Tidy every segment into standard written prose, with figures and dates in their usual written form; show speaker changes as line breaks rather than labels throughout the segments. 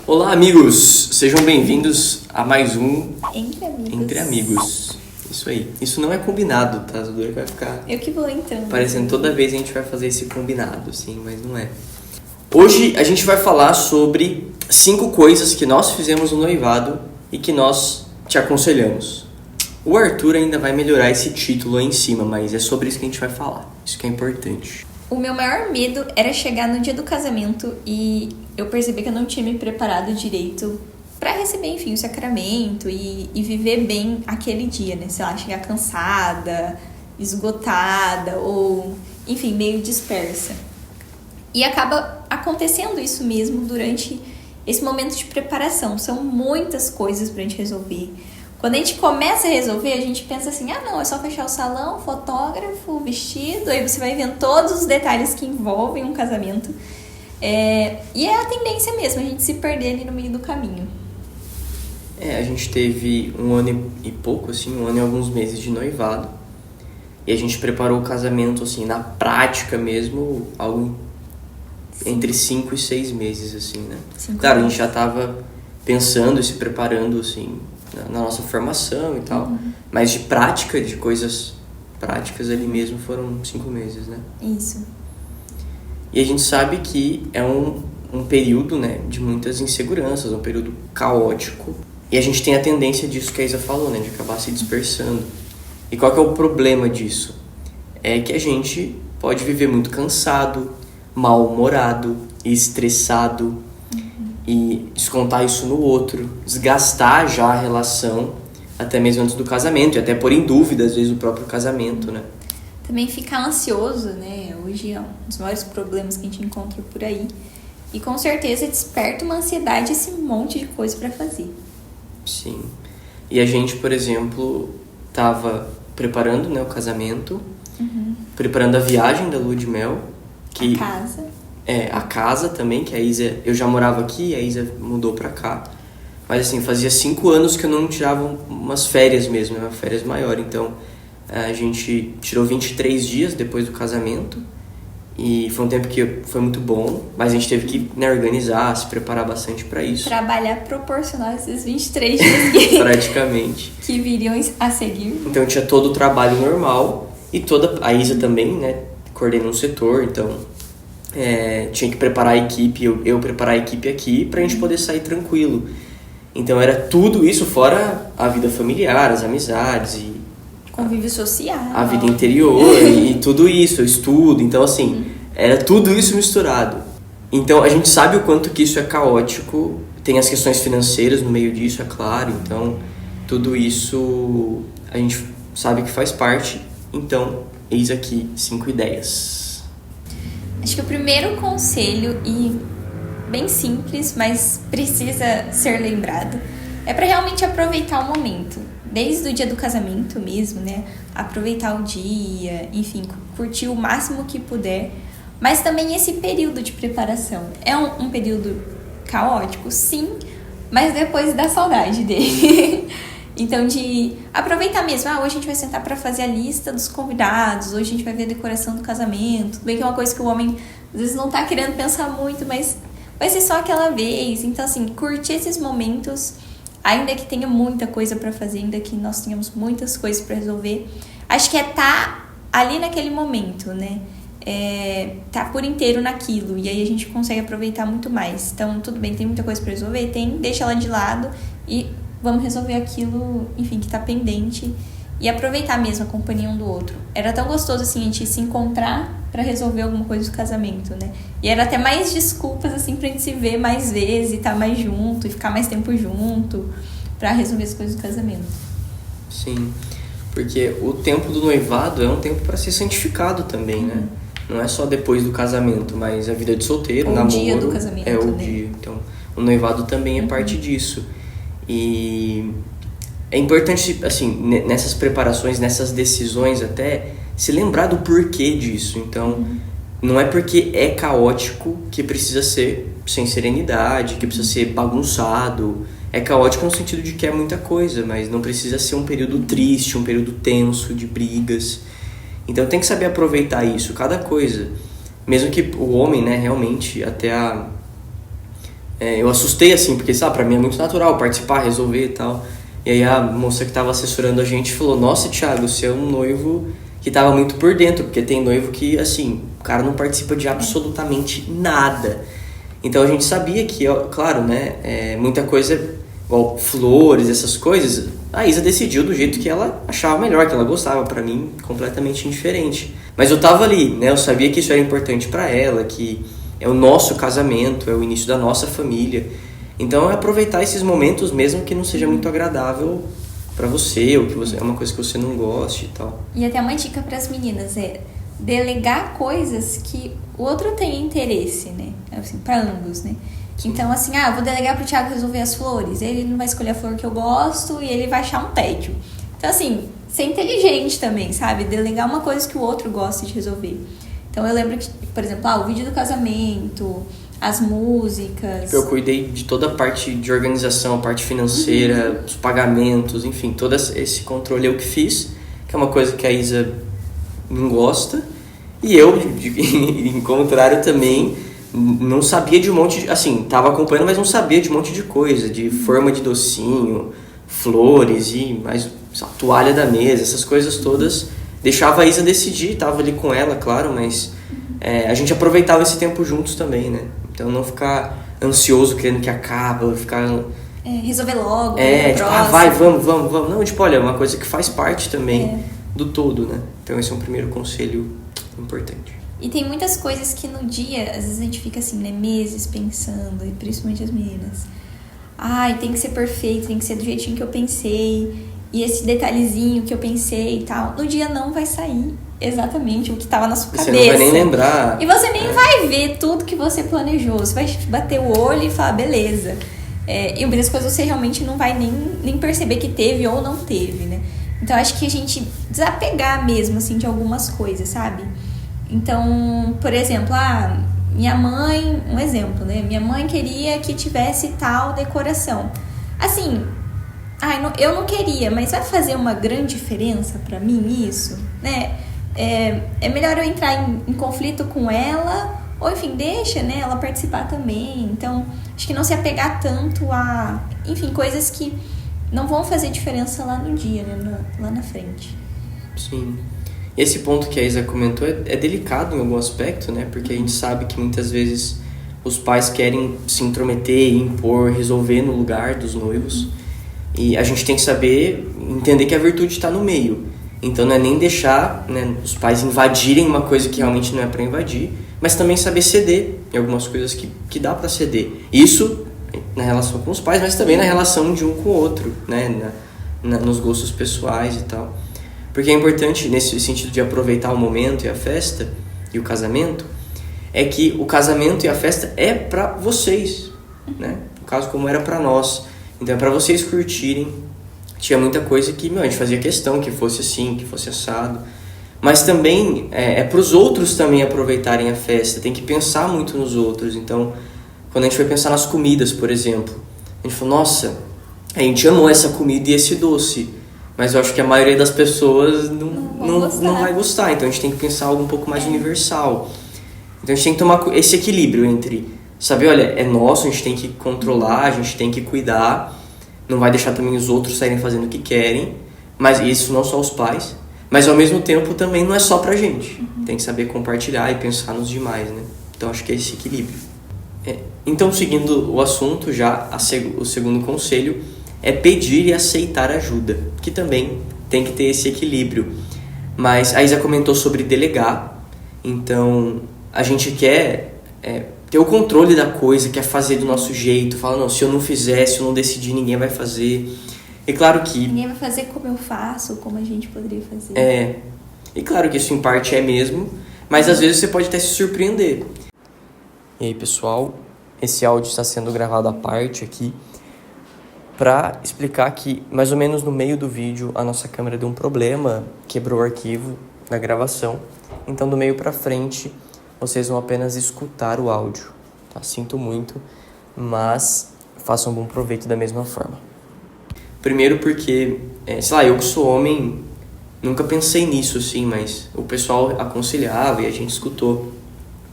Olá, amigos! Sejam bem-vindos a mais um
Entre Amigos.
Isso aí. Isso não é combinado, tá? O Dura vai ficar
Eu que vou entrando.
parecendo toda vez a gente vai fazer esse combinado, sim, mas não é. Hoje a gente vai falar sobre 5 coisas que nós fizemos no noivado e que nós te aconselhamos. O Arthur ainda vai melhorar esse título aí em cima, mas é sobre isso que a gente vai falar. Isso que é importante.
O meu maior medo era chegar no dia do casamento e eu percebi que eu não tinha me preparado direito pra receber, enfim, o sacramento e viver bem aquele dia, né? Sei lá, chegar cansada, esgotada ou, enfim, meio dispersa. E acaba acontecendo isso mesmo durante esse momento de preparação. São muitas coisas pra gente resolver. Quando a gente começa a resolver, a gente pensa assim, não, é só fechar o salão, fotógrafo, vestido, aí você vai vendo todos os detalhes que envolvem um casamento. E é a tendência mesmo, a gente se perder ali no meio do caminho.
A gente teve 1 ano e pouco, assim, 1 ano e alguns meses de noivado. E a gente preparou o casamento, assim, na prática mesmo, algo entre 5 e 6 meses, assim, né? Claro, a gente já estava pensando e se preparando, assim, na nossa formação e tal. Mas de prática, de coisas práticas ali mesmo, foram 5 meses, né?
Isso.
E a gente sabe que é um período, né, de muitas inseguranças, um período caótico. E a gente tem a tendência disso que a Isa falou, né, de acabar se dispersando. E qual que é o problema disso? É que a gente pode viver muito cansado, mal-humorado, estressado, e descontar isso no outro, desgastar já a relação, até mesmo antes do casamento, e até pôr em dúvida, às vezes, o próprio casamento, né?
Também ficar ansioso, né? Hoje é um dos maiores problemas que a gente encontra por aí. E com certeza desperta uma ansiedade, esse monte de coisa pra fazer.
Sim. E a gente, por exemplo, tava preparando, né, o casamento, preparando a viagem da lua de mel.
A casa.
A casa também, que a Isa... Eu já morava aqui, a Isa mudou pra cá. Mas assim, fazia 5 anos que eu não tirava umas férias mesmo, né, uma férias maior. Então, a gente tirou 23 dias depois do casamento. E foi um tempo que foi muito bom, mas a gente teve que, né, organizar, se preparar bastante pra isso.
Trabalhar proporcional esses 23 dias
praticamente.
que viriam a seguir.
Então tinha todo o trabalho normal e a Isa também, né, coordena um setor, então tinha que preparar a equipe, eu preparar a equipe aqui pra gente poder sair tranquilo. Então era tudo isso fora a vida familiar, as amizades e
convívio social,
a vida interior e tudo isso, o estudo. Então, assim, era tudo isso misturado. Então, a gente sabe o quanto que isso é caótico. Tem as questões financeiras no meio disso, é claro. Então, tudo isso a gente sabe que faz parte. Então, eis aqui 5 ideias.
Acho que o primeiro conselho, e bem simples, mas precisa ser lembrado, é para realmente aproveitar o momento. Desde o dia do casamento mesmo, né? Aproveitar o dia, enfim, curtir o máximo que puder. Mas também esse período de preparação. É um período caótico, sim, mas depois dá saudade dele. Então, de aproveitar mesmo. Hoje a gente vai sentar para fazer a lista dos convidados, hoje a gente vai ver a decoração do casamento. Tudo bem que é uma coisa que o homem, às vezes, não tá querendo pensar muito, mas vai ser só aquela vez. Então, assim, curtir esses momentos... Ainda que tenha muita coisa pra fazer, ainda que nós tenhamos muitas coisas pra resolver, acho que tá ali naquele momento, né? Tá por inteiro naquilo, e aí a gente consegue aproveitar muito mais. Então, tudo bem, tem muita coisa pra resolver, deixa ela de lado e vamos resolver aquilo, enfim, que tá pendente e aproveitar mesmo a companhia um do outro. Era tão gostoso, assim, a gente se encontrar pra resolver alguma coisa do casamento, né? E era até mais desculpas, assim, pra gente se ver mais vezes e estar mais junto e ficar mais tempo junto pra resolver as coisas do casamento.
Sim, porque o tempo do noivado é um tempo pra ser santificado também, né? Não é só depois do casamento, mas a vida de solteiro, namoro...
O dia do casamento,
é o
né?
dia. Então, o noivado também é parte disso. E é importante, assim, nessas preparações, nessas decisões até, se lembrar do porquê disso. Então, não é porque é caótico que precisa ser sem serenidade, que precisa ser bagunçado. É caótico no sentido de que é muita coisa, mas não precisa ser um período triste, um período tenso, de brigas. Então tem que saber aproveitar isso, cada coisa. Mesmo que o homem, né, realmente, até eu assustei assim, porque, sabe, pra mim é muito natural participar, resolver e tal. E aí a moça que tava assessorando a gente falou, nossa, Thiago, você é um noivo que tava muito por dentro, porque tem noivo que, assim, o cara não participa de absolutamente nada. Então a gente sabia que, claro, né, muita coisa, igual flores, essas coisas, a Isa decidiu do jeito que ela achava melhor, que ela gostava. Pra mim, completamente indiferente. Mas eu tava ali, né, eu sabia que isso era importante pra ela, que é o nosso casamento, é o início da nossa família. Então é aproveitar esses momentos, mesmo que não seja muito agradável pra você, ou que é uma coisa que você não goste e tal.
E até uma dica para as meninas é delegar coisas que o outro tem interesse, né? Assim, para ambos, né? Então, assim, vou delegar pro Thiago resolver as flores. Ele não vai escolher a flor que eu gosto e ele vai achar um tédio. Então, assim, ser inteligente também, sabe? Delegar uma coisa que o outro gosta de resolver. Então, eu lembro que, por exemplo, o vídeo do casamento, as músicas.
Eu cuidei de toda a parte de organização, a parte financeira, os pagamentos, enfim, todo esse controle eu que fiz, que é uma coisa que a Isa não gosta. E eu, em contrário, também não sabia de um monte de... Assim, tava acompanhando, mas não sabia de um monte de coisa, de forma de docinho, flores e mais a toalha da mesa, essas coisas todas. Deixava a Isa decidir, tava ali com ela, claro, mas a gente aproveitava esse tempo juntos também, né? Então não ficar ansioso querendo que acaba, ficar...
resolver logo,
tipo, vai, vamos. Não, tipo, olha, é uma coisa que faz parte também do todo, né? Então esse é um primeiro conselho importante.
E tem muitas coisas que no dia, às vezes a gente fica assim, né, meses pensando, e principalmente as meninas. Tem que ser perfeito, tem que ser do jeitinho que eu pensei, e esse detalhezinho que eu pensei e tal. No dia não vai sair exatamente o que estava na sua cabeça.
Você não vai nem lembrar.
E você nem vai ver tudo que você planejou. Você vai bater o olho e falar, beleza. E muitas coisas você realmente não vai nem perceber que teve ou não teve, né? Então, acho que a gente desapegar mesmo, assim, de algumas coisas, sabe? Então, por exemplo, minha mãe, um exemplo, né? Minha mãe queria que tivesse tal decoração. Assim, eu não queria, mas vai fazer uma grande diferença pra mim isso, né? É melhor eu entrar em conflito com ela, ou enfim, deixa, né, ela participar também. Então, acho que não se apegar tanto enfim, coisas que não vão fazer diferença lá no dia, né, lá na frente.
Sim. Esse ponto que a Isa comentou é delicado em algum aspecto, né? Porque a gente sabe que muitas vezes os pais querem se intrometer, impor, resolver no lugar dos noivos. E a gente tem que saber entender que a virtude está no meio. Então não é nem deixar, né, os pais invadirem uma coisa que realmente não é para invadir, mas também saber ceder em algumas coisas que dá para ceder. Isso na relação com os pais, mas também na relação de um com o outro, né? Nos gostos pessoais e tal. Porque é importante, nesse sentido de aproveitar o momento e a festa e o casamento, é que o casamento e a festa é pra vocês, né? No caso, como era pra nós. Então é pra vocês curtirem. Tinha muita coisa que, a gente fazia questão que fosse assim, que fosse assado. Mas também é pros outros também aproveitarem a festa. Tem que pensar muito nos outros. Então, quando a gente foi pensar nas comidas, por exemplo, a gente falou, nossa, a gente amou essa comida e esse doce. Mas eu acho que a maioria das pessoas não vai gostar. Então a gente tem que pensar algo um pouco mais universal. Então a gente tem que tomar esse equilíbrio entre saber, olha, é nosso, a gente tem que controlar, a gente tem que cuidar. Não vai deixar também os outros saírem fazendo o que querem. Mas isso não só os pais. Mas ao mesmo tempo também não é só pra gente. Tem que saber compartilhar e pensar nos demais, né? Então acho que é esse equilíbrio. Então, seguindo o assunto, já o segundo conselho é pedir e aceitar ajuda, que também tem que ter esse equilíbrio. Mas a Isa comentou sobre delegar, então a gente quer ter o controle da coisa, quer fazer do nosso jeito, fala, não, se eu não fizer, se eu não decidir, ninguém vai fazer. E claro que...
Ninguém vai fazer como eu faço, como a gente poderia fazer.
E claro que isso em parte é mesmo, mas às vezes você pode até se surpreender. E aí, pessoal, esse áudio está sendo gravado à parte aqui, para explicar que, mais ou menos no meio do vídeo, a nossa câmera deu um problema, quebrou o arquivo da gravação. Então, do meio para frente, vocês vão apenas escutar o áudio. Tá? Sinto muito, mas façam um bom proveito da mesma forma. Primeiro porque, eu que sou homem, nunca pensei nisso, assim, mas o pessoal aconselhava e a gente escutou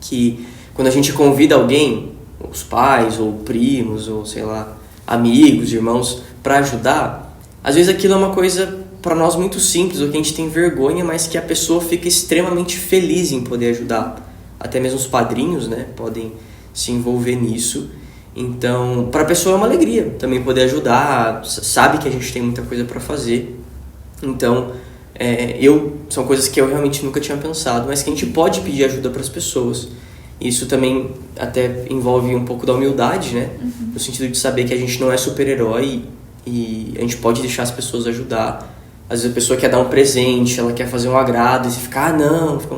que quando a gente convida alguém, os pais, ou primos, ou sei lá, amigos, irmãos, para ajudar, às vezes aquilo é uma coisa para nós muito simples, ou que a gente tem vergonha, mas que a pessoa fica extremamente feliz em poder ajudar. Até mesmo os padrinhos, né, podem se envolver nisso. Então, para a pessoa é uma alegria também poder ajudar, sabe que a gente tem muita coisa para fazer. Então, são coisas que eu realmente nunca tinha pensado, mas que a gente pode pedir ajuda para as pessoas. Isso também até envolve um pouco da humildade, né? No sentido de saber que a gente não é super-herói e a gente pode deixar as pessoas ajudar. Às vezes a pessoa quer dar um presente, ela quer fazer um agrado, e você fica, não, fica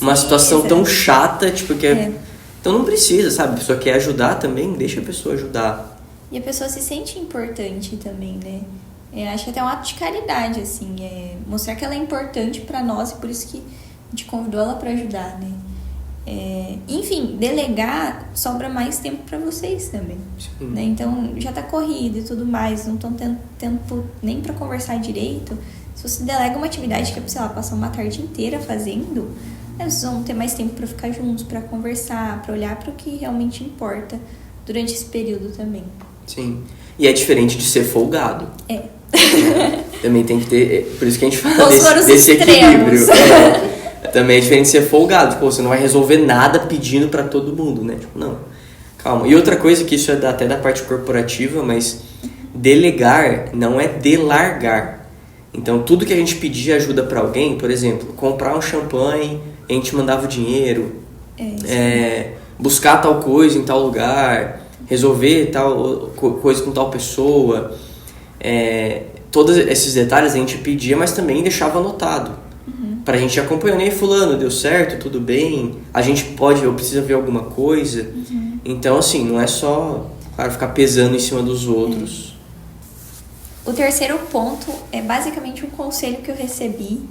uma situação tão chata, tipo, que então não precisa, sabe? A pessoa quer ajudar também, deixa a pessoa ajudar.
E a pessoa se sente importante também, né? Acho que até é um ato de caridade, assim, mostrar que ela é importante pra nós e por isso que a gente convidou ela pra ajudar, né? Enfim, delegar sobra mais tempo pra vocês também, né? Então já tá corrido e tudo mais, não estão tendo tempo nem pra conversar direito. Se você delega uma atividade que é, sei lá, passar uma tarde inteira fazendo, vocês vão ter mais tempo pra ficar juntos, pra conversar, pra olhar pro que realmente importa durante esse período também.
Sim, e é diferente de ser folgado. Também tem que ter, por isso que a gente fala desse equilíbrio. Também é diferente de ser folgado, tipo, você não vai resolver nada pedindo pra todo mundo, né? Tipo, não, calma. E outra coisa que isso é até da parte corporativa, mas delegar não é delargar. Então, tudo que a gente pedia ajuda pra alguém, por exemplo, comprar um champanhe, a gente mandava o dinheiro, buscar tal coisa em tal lugar, resolver tal coisa com tal pessoa. Todos esses detalhes a gente pedia, mas também deixava anotado. Pra gente ir acompanhando, aí fulano, deu certo, tudo bem, a gente eu preciso ver alguma coisa. Então, assim, não é só, claro, ficar pesando em cima dos outros.
O terceiro ponto é basicamente um conselho que eu recebi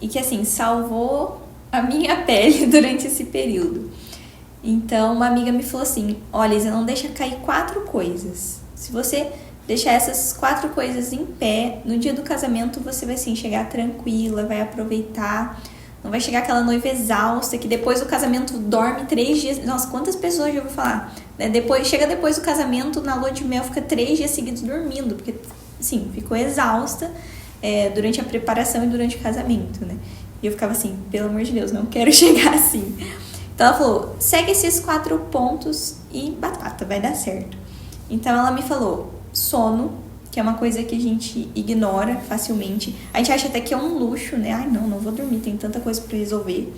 e que, assim, salvou a minha pele durante esse período. Então, uma amiga me falou assim, olha, Isa, não deixa cair 4 coisas. Se você deixar essas 4 coisas em pé, no dia do casamento você vai, assim, chegar tranquila, vai aproveitar, não vai chegar aquela noiva exausta que depois do casamento dorme 3 dias. Nossa, quantas pessoas já vou falar, né? Chega depois do casamento, na lua de mel, fica 3 dias seguidos dormindo, porque, assim, ficou exausta durante a preparação e durante o casamento, né? E eu ficava assim, pelo amor de Deus, não quero chegar assim. Então ela falou, segue esses 4 pontos e batata, vai dar certo. Então ela me falou, sono, que é uma coisa que a gente ignora facilmente. A gente acha até que é um luxo, né? Ai, não vou dormir, tem tanta coisa pra resolver.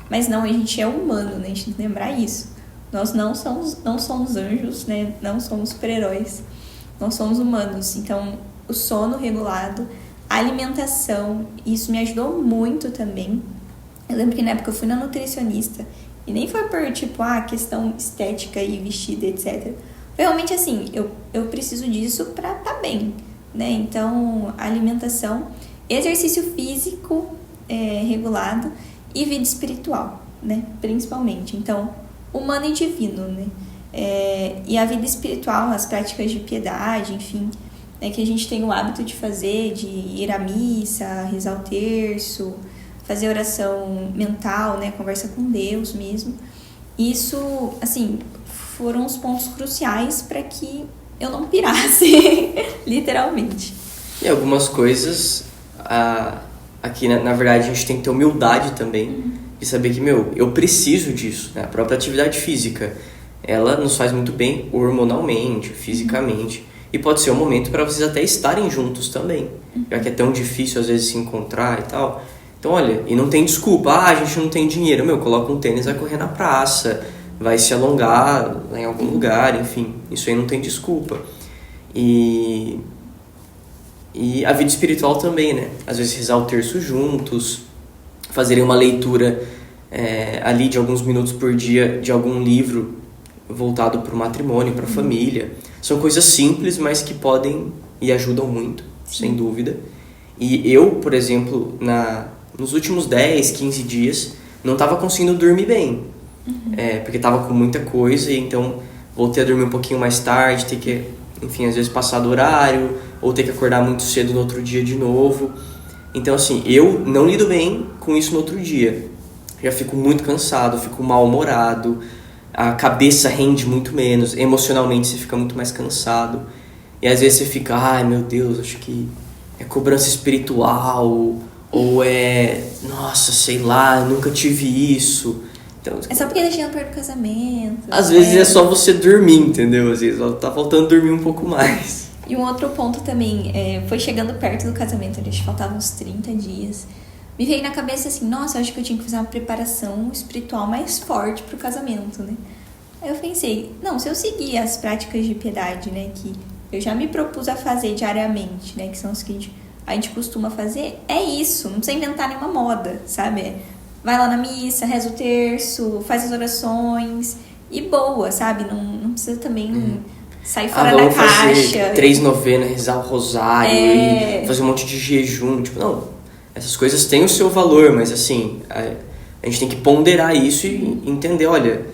Mas não, a gente é humano, né? A gente tem que lembrar isso. Nós não somos anjos, né? Não somos super-heróis. Nós somos humanos. Então, o sono regulado, a alimentação, isso me ajudou muito também. Eu lembro que na época eu fui na nutricionista e nem foi por, tipo, questão estética e vestida, etc. Realmente, assim, eu preciso disso pra estar bem, né? Então, alimentação, exercício físico regulado e vida espiritual, né? Principalmente. Então, humano e divino, né? E a vida espiritual, as práticas de piedade, enfim, né? Que a gente tem o hábito de fazer, de ir à missa, rezar o terço, fazer oração mental, né? Conversa com Deus mesmo. Isso, assim, foram os pontos cruciais para que eu não pirasse, literalmente.
E algumas coisas, aqui na verdade a gente tem que ter humildade também, de saber que, eu preciso disso, né? A própria atividade física, ela nos faz muito bem hormonalmente, fisicamente, e pode ser um momento para vocês até estarem juntos também, já que é tão difícil às vezes se encontrar e tal. Então, olha, e não tem desculpa, a gente não tem dinheiro, coloca um tênis, vai correr na praça, vai se alongar em algum lugar, enfim, isso aí não tem desculpa. E a vida espiritual também, né? Às vezes rezar o terço juntos, fazerem uma leitura ali de alguns minutos por dia de algum livro voltado para o matrimônio, para a família. São coisas simples, mas que podem e ajudam muito, sem dúvida. E eu, por exemplo, nos últimos 10, 15 dias, não estava conseguindo dormir bem. Porque estava com muita coisa, e então voltei a dormir um pouquinho mais tarde, ter que, enfim, às vezes passar do horário, ou ter que acordar muito cedo no outro dia de novo. Então, assim, eu não lido bem com isso no outro dia. Já fico muito cansado, fico mal-humorado, a cabeça rende muito menos, emocionalmente você fica muito mais cansado. E às vezes você fica, ai meu Deus, acho que é cobrança espiritual, ou é, nossa, sei lá, eu nunca tive isso. Então,
É só porque ele tinha perto do casamento.
às vezes é só você dormir, entendeu? Às vezes tá faltando dormir um pouco mais.
E um outro ponto também, foi chegando perto do casamento, acho que faltavam uns 30 dias. Me veio na cabeça assim, nossa, eu acho que eu tinha que fazer uma preparação espiritual mais forte pro casamento, né? Aí eu pensei, não, se eu seguir as práticas de piedade, né, que eu já me propus a fazer diariamente, né, que são os que a gente costuma fazer, é isso, não precisa inventar nenhuma moda, sabe? Vai lá na missa, reza o terço, faz as orações e boa, sabe? Não precisa também sair fora da
vamos
caixa.
fazer 3 novenas, rezar o rosário e fazer um monte de jejum, tipo, não, essas coisas têm o seu valor, mas assim, a gente tem que ponderar isso e entender, olha,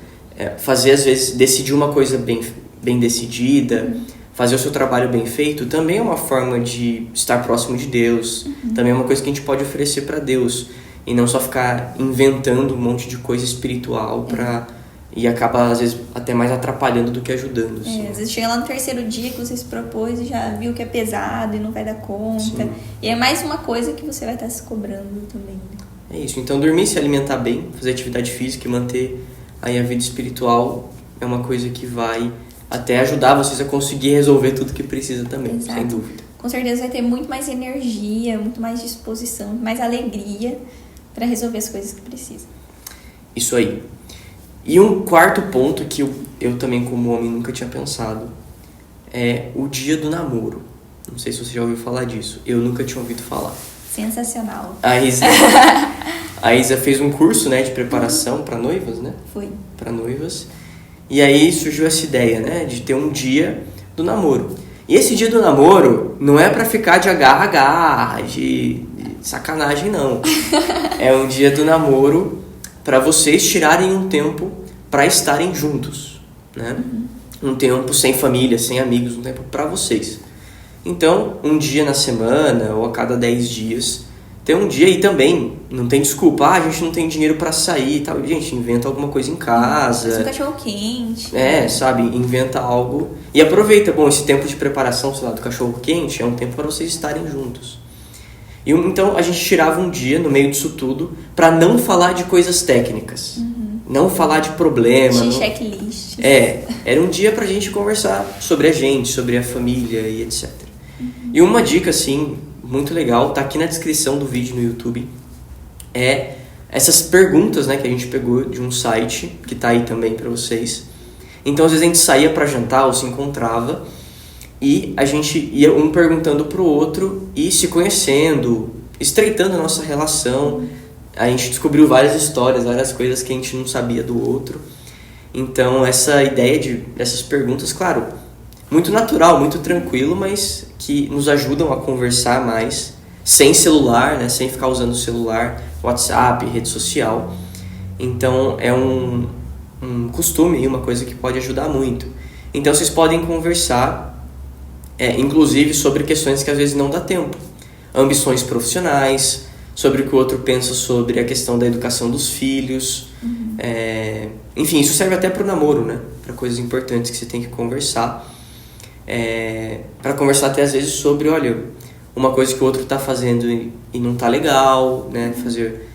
fazer às vezes, decidir uma coisa bem decidida, fazer o seu trabalho bem feito, também é uma forma de estar próximo de Deus, também é uma coisa que a gente pode oferecer para Deus, e não só ficar inventando um monte de coisa espiritual e acaba às vezes até mais atrapalhando do que ajudando. Assim.
Às vezes chega lá no terceiro dia que você se propôs e já viu que é pesado e não vai dar conta. Sim. E é mais uma coisa que você vai estar se cobrando também.
É isso, então dormir, se alimentar bem, fazer atividade física e manter aí a vida espiritual é uma coisa que vai até ajudar vocês a conseguir resolver tudo que precisa também,
Exato.
Sem dúvida.
Com certeza vai ter muito mais energia, muito mais disposição, mais alegria para resolver as coisas que precisa.
Isso aí. E um quarto ponto que eu também como homem nunca tinha pensado é o dia do namoro. Não sei se você já ouviu falar disso. Eu nunca tinha ouvido falar.
Sensacional.
A Isa fez um curso, né, de preparação para noivas, né?
Foi.
Para noivas. E aí surgiu essa ideia, né, de ter um dia do namoro. E esse dia do namoro não é para ficar de agarra-agarra, de sacanagem, não. É um dia do namoro para vocês tirarem um tempo para estarem juntos, né? Um tempo sem família, sem amigos, um tempo para vocês. Então, um dia na semana ou a cada 10 dias, tem um dia e também não tem desculpa, a gente não tem dinheiro para sair e tal. Gente, inventa alguma coisa em casa.
Faz um cachorro quente.
Sabe, inventa algo e aproveita, esse tempo de preparação, sei lá, do cachorro quente é um tempo para vocês estarem juntos. E então a gente tirava um dia no meio disso tudo para não falar de coisas técnicas, não falar de problema.
Checklist.
Era um dia pra gente conversar sobre a gente, sobre a família e etc. E uma dica, assim, muito legal, tá aqui na descrição do vídeo no YouTube, é essas perguntas, né, que a gente pegou de um site, que tá aí também pra vocês. Então, às vezes a gente saía pra jantar ou se encontrava e a gente ia um perguntando pro outro e se conhecendo, estreitando a nossa relação. A gente descobriu várias histórias, várias coisas que a gente não sabia do outro. Então, essa ideia dessas perguntas, claro, muito natural, muito tranquilo, mas que nos ajudam a conversar mais, sem celular, né, sem ficar usando o celular, WhatsApp, rede social. Então, é um costume, uma coisa que pode ajudar muito. Então, vocês podem conversar, inclusive, sobre questões que às vezes não dá tempo. Ambições profissionais, sobre o que o outro pensa sobre a questão da educação dos filhos. Enfim, isso serve até para o namoro, né? Para coisas importantes que você tem que conversar. Para conversar até às vezes sobre, olha, uma coisa que o outro está fazendo e não está legal, né? Fazer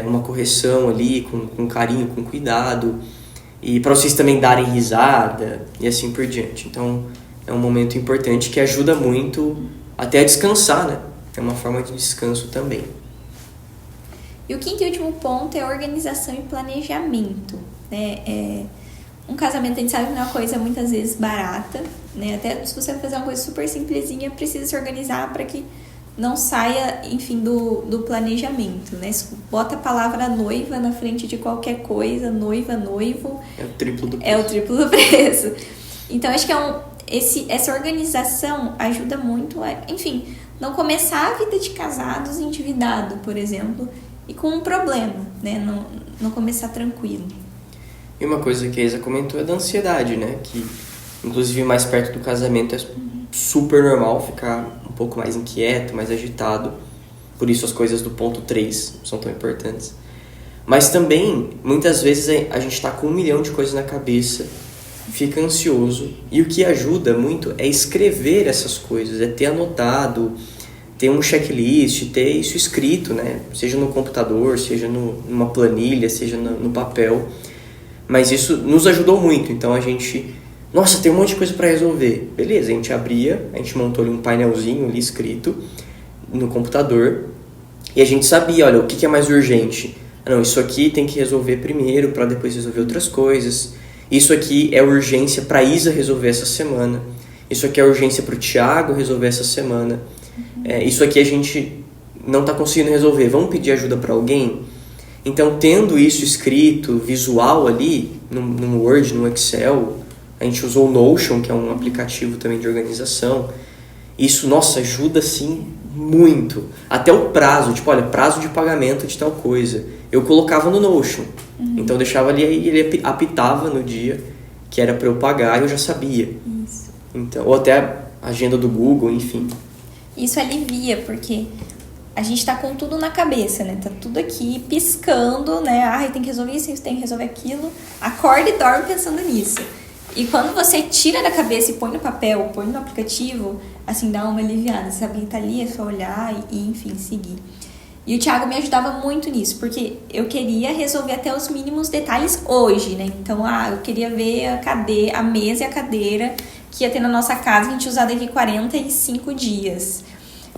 uma correção ali com carinho, com cuidado. E para vocês também darem risada e assim por diante. Então, é um momento importante que ajuda muito até a descansar, né? É uma forma de descanso também.
E o quinto e último ponto é organização e planejamento, né? Um casamento, a gente sabe que não é uma coisa muitas vezes barata, né? Até se você fazer uma coisa super simplesinha, precisa se organizar para que não saia, enfim, do planejamento, né? Bota a palavra noiva na frente de qualquer coisa, noiva, noivo.
É o triplo do preço.
É o triplo do preço. Então, acho que essa organização ajuda muito a, enfim, não começar a vida de casados endividado, por exemplo, e com um problema, né? Não começar tranquilo.
E uma coisa que a Isa comentou é da ansiedade, né? Que, inclusive, mais perto do casamento é super normal ficar um pouco mais inquieto, mais agitado. Por isso as coisas do ponto 3 são tão importantes. Mas também, muitas vezes, a gente tá com 1 milhão de coisas na cabeça, fica ansioso. E o que ajuda muito é escrever essas coisas, é ter anotado, ter um checklist, ter isso escrito, né? Seja no computador, seja numa planilha, seja no papel. Mas isso nos ajudou muito. Então a gente... Nossa, tem um monte de coisa para resolver. Beleza, a gente abria, a gente montou ali um painelzinho ali escrito no computador. E a gente sabia, olha, o que é mais urgente? Não, isso aqui tem que resolver primeiro para depois resolver outras coisas. Isso aqui é urgência para a Isa resolver essa semana. Isso aqui é urgência para o Thiago resolver essa semana. Isso aqui a gente não está conseguindo resolver. Vamos pedir ajuda para alguém? Então, tendo isso escrito, visual ali, no Word, no Excel, a gente usou o Notion, que é um aplicativo também de organização. Isso, nossa, ajuda, sim, muito. Até o prazo, tipo, olha, prazo de pagamento de tal coisa. Eu colocava no Notion. Então, eu deixava ali e ele apitava no dia que era para eu pagar e eu já sabia.
Isso.
Então, ou até a agenda do Google, enfim.
Isso alivia, porque a gente tá com tudo na cabeça, né? Tá tudo aqui piscando, né? Ai, tem que resolver isso, tem que resolver aquilo. Acorda e dorme pensando nisso. E quando você tira da cabeça e põe no papel, põe no aplicativo, assim, dá uma aliviada, sabe? Tá ali, é só olhar e enfim, seguir. E o Thiago me ajudava muito nisso, porque eu queria resolver até os mínimos detalhes hoje, né? Então, eu queria ver a mesa e a cadeira que ia ter na nossa casa, a gente usar daqui 45 dias.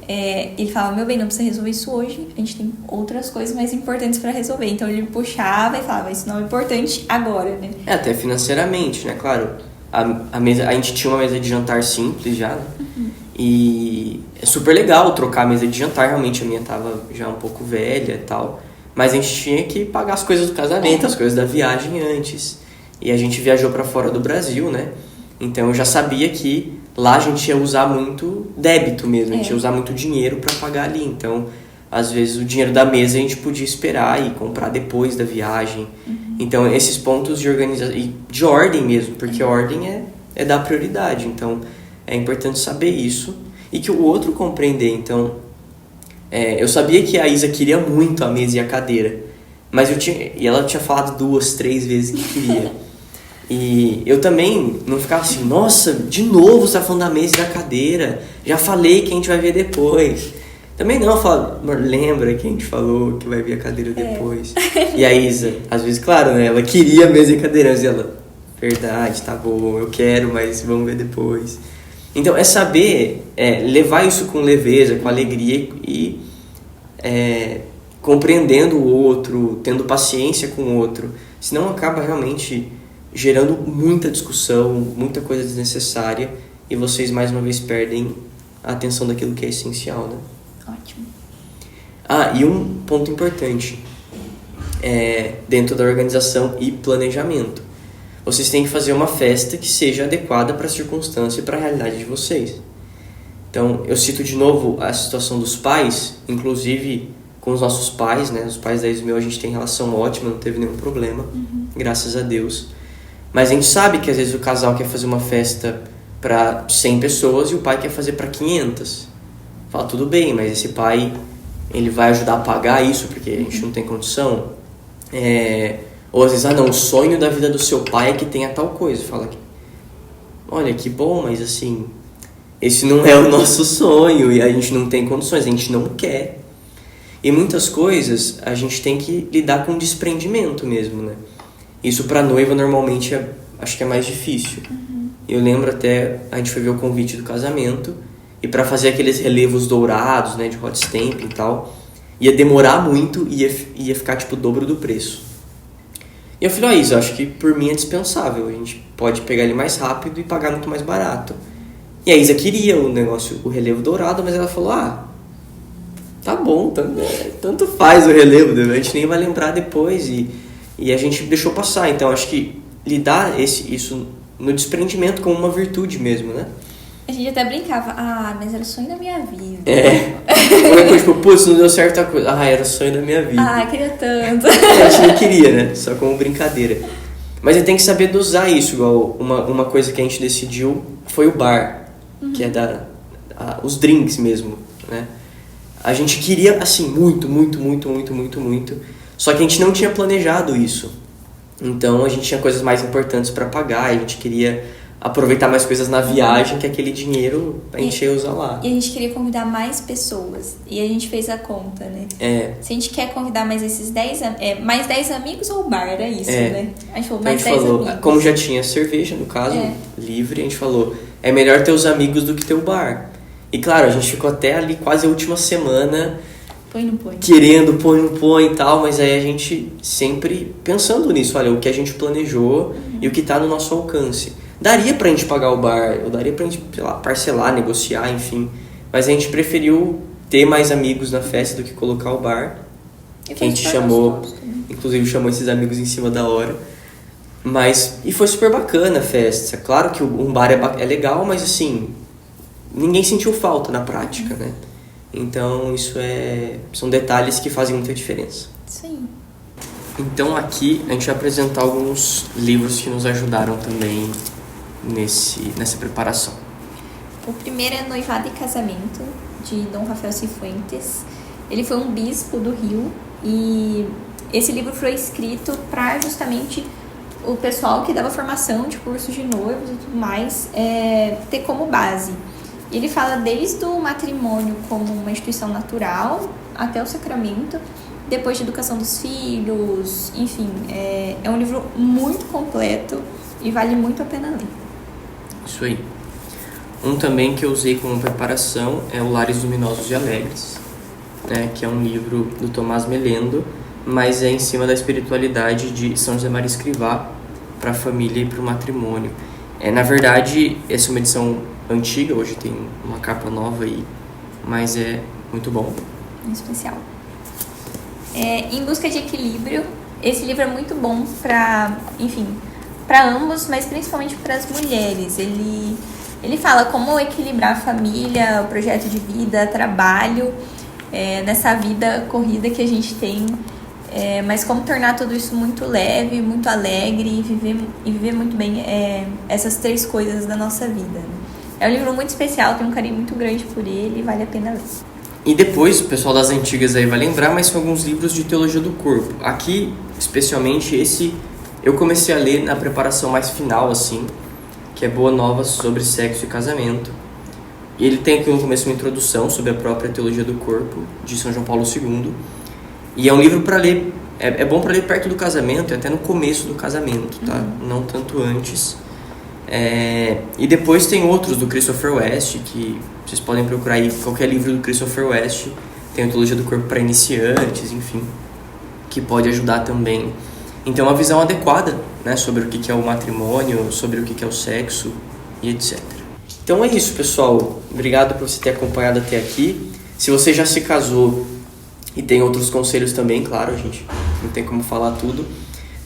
Ele falava, meu bem, não precisa resolver isso hoje, a gente tem outras coisas mais importantes para resolver. Então ele me puxava e falava, isso não é importante agora, né?
Até financeiramente, né? Claro, a gente tinha uma mesa de jantar simples já, né? E é super legal trocar a mesa de jantar, realmente a minha tava já um pouco velha e tal. Mas a gente tinha que pagar as coisas do casamento, as coisas da viagem antes. E a gente viajou para fora do Brasil, né? Então eu já sabia que lá a gente ia usar muito débito mesmo, a gente ia usar muito dinheiro para pagar ali. Então, às vezes o dinheiro da mesa a gente podia esperar e comprar depois da viagem. Então, esses pontos de organização e de ordem mesmo, porque ordem é dar prioridade. Então, é importante saber isso e que o outro compreender. Então, eu sabia que a Isa queria muito a mesa e a cadeira, mas ela tinha falado 2, 3 vezes que queria. E eu também não ficava assim, nossa, de novo você tá falando da mesa e da cadeira, já falei que a gente vai ver depois. Também não, eu falo, lembra que a gente falou que vai ver a cadeira depois. E a Isa, às vezes, claro, né, ela queria a mesa e a cadeira, mas ela, verdade, tá bom, eu quero, mas vamos ver depois. Então é saber levar isso com leveza, com alegria e compreendendo o outro, tendo paciência com o outro, senão acaba realmente gerando muita discussão, muita coisa desnecessária e vocês mais uma vez perdem a atenção daquilo que é essencial, né?
Ótimo.
E um ponto importante dentro da organização e planejamento. Vocês têm que fazer uma festa que seja adequada para a circunstância e para a realidade de vocês. Então, eu cito de novo a situação dos pais, inclusive com os nossos pais, né? Os pais da Ismael a gente tem relação ótima, não teve nenhum problema, graças a Deus. Mas a gente sabe que às vezes o casal quer fazer uma festa para 100 pessoas e o pai quer fazer para 500. Fala, tudo bem, mas esse pai, ele vai ajudar a pagar isso porque a gente não tem condição? Ou às vezes, não, o sonho da vida do seu pai é que tenha tal coisa. Fala, olha, que bom, mas assim, esse não é o nosso sonho e a gente não tem condições, a gente não quer. E muitas coisas a gente tem que lidar com desprendimento mesmo, né? Isso pra noiva normalmente acho que é mais difícil. Eu lembro até, a gente foi ver o convite do casamento e pra fazer aqueles relevos dourados, né, de hot stamp e tal, ia demorar muito e ia ficar tipo o dobro do preço. E eu falei, Isa, acho que por mim é dispensável, a gente pode pegar ele mais rápido e pagar muito mais barato. E a Isa queria o relevo dourado, mas ela falou, tá bom, tanto faz o relevo, a gente nem vai lembrar depois e a gente deixou passar. Então acho que lidar isso no desprendimento como uma virtude mesmo, né?
A gente até brincava, mas era o sonho da minha vida.
Tipo, putz, não deu certo a coisa. Era o sonho da minha vida.
Queria tanto.
A gente não queria, né? Só como brincadeira. Mas a gente tem que saber dosar isso, igual uma coisa que a gente decidiu foi o bar, que é os drinks mesmo, né? A gente queria, assim, muito, muito, muito, muito, muito, muito. Só que a gente não tinha planejado isso. Então a gente tinha coisas mais importantes para pagar, a gente queria aproveitar mais coisas na viagem, que aquele dinheiro a gente ia usar lá.
E a gente queria convidar mais pessoas. E a gente fez a conta, né? Se a gente quer convidar mais esses 10 mais 10 amigos ou bar, era isso, né? A gente falou mais 10 amigos.
Como já tinha cerveja, no caso, livre, a gente falou, é melhor ter os amigos do que ter o bar. E claro, a gente ficou até ali quase a última semana querendo põe, não põe e tal, mas aí a gente sempre pensando nisso, olha, o que a gente planejou e o que tá no nosso alcance. Daria pra gente pagar o bar, ou daria pra gente, sei lá, parcelar, negociar, enfim. Mas a gente preferiu ter mais amigos na festa do que colocar o bar. Que a gente chamou, inclusive chamou esses amigos em cima da hora. E foi super bacana a festa. Claro que um bar é legal, mas assim, ninguém sentiu falta na prática, né? Então são detalhes que fazem muita diferença.
Sim.
Então aqui a gente vai apresentar alguns livros que nos ajudaram também nessa preparação.
O primeiro é Noivado e Casamento, de Dom Rafael Cifuentes. Ele foi um bispo do Rio e esse livro foi escrito para justamente o pessoal que dava formação de cursos de noivos e tudo mais ter como base. Ele fala desde o matrimônio como uma instituição natural até o sacramento, depois de educação dos filhos, enfim, é um livro muito completo e vale muito a pena ler.
Isso aí. Um também que eu usei como preparação é o Lares Luminosos e Alegres, né, que é um livro do Tomás Melendo, mas é em cima da espiritualidade de São José Maria Escrivá para a família e para o matrimônio. Na verdade, essa é uma edição antiga, hoje tem uma capa nova aí, mas é muito bom.
Em especial. Em Busca de Equilíbrio, esse livro é muito bom para ambos, mas principalmente para as mulheres. Ele fala como equilibrar a família, o projeto de vida, trabalho, nessa vida corrida que a gente tem, mas como tornar tudo isso muito leve, muito alegre e viver muito bem essas 3 coisas da nossa vida, né? É um livro muito especial, tenho um carinho muito grande por ele e vale a pena ler.
E depois, o pessoal das antigas aí vai lembrar, mas são alguns livros de teologia do corpo. Aqui, especialmente, esse eu comecei a ler na preparação mais final, assim, que é Boa Nova sobre Sexo e Casamento. E ele tem aqui no começo uma introdução sobre a própria teologia do corpo, de São João Paulo II. E é um livro para ler, é bom para ler perto do casamento e até no começo do casamento, tá? Não tanto antes. E depois tem outros do Christopher West, que vocês podem procurar aí, qualquer livro do Christopher West, tem a teologia do corpo para iniciantes, enfim, que pode ajudar também. Então, uma visão adequada, né, sobre o que é o matrimônio, sobre o que é o sexo e etc. Então é isso, pessoal. Obrigado por você ter acompanhado até aqui. Se você já se casou e tem outros conselhos também, claro, a gente não tem como falar tudo,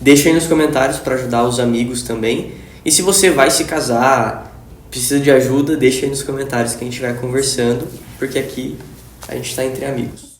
deixa aí nos comentários para ajudar os amigos também. E se você vai se casar, precisa de ajuda, deixa aí nos comentários que a gente vai conversando, porque aqui a gente está entre amigos.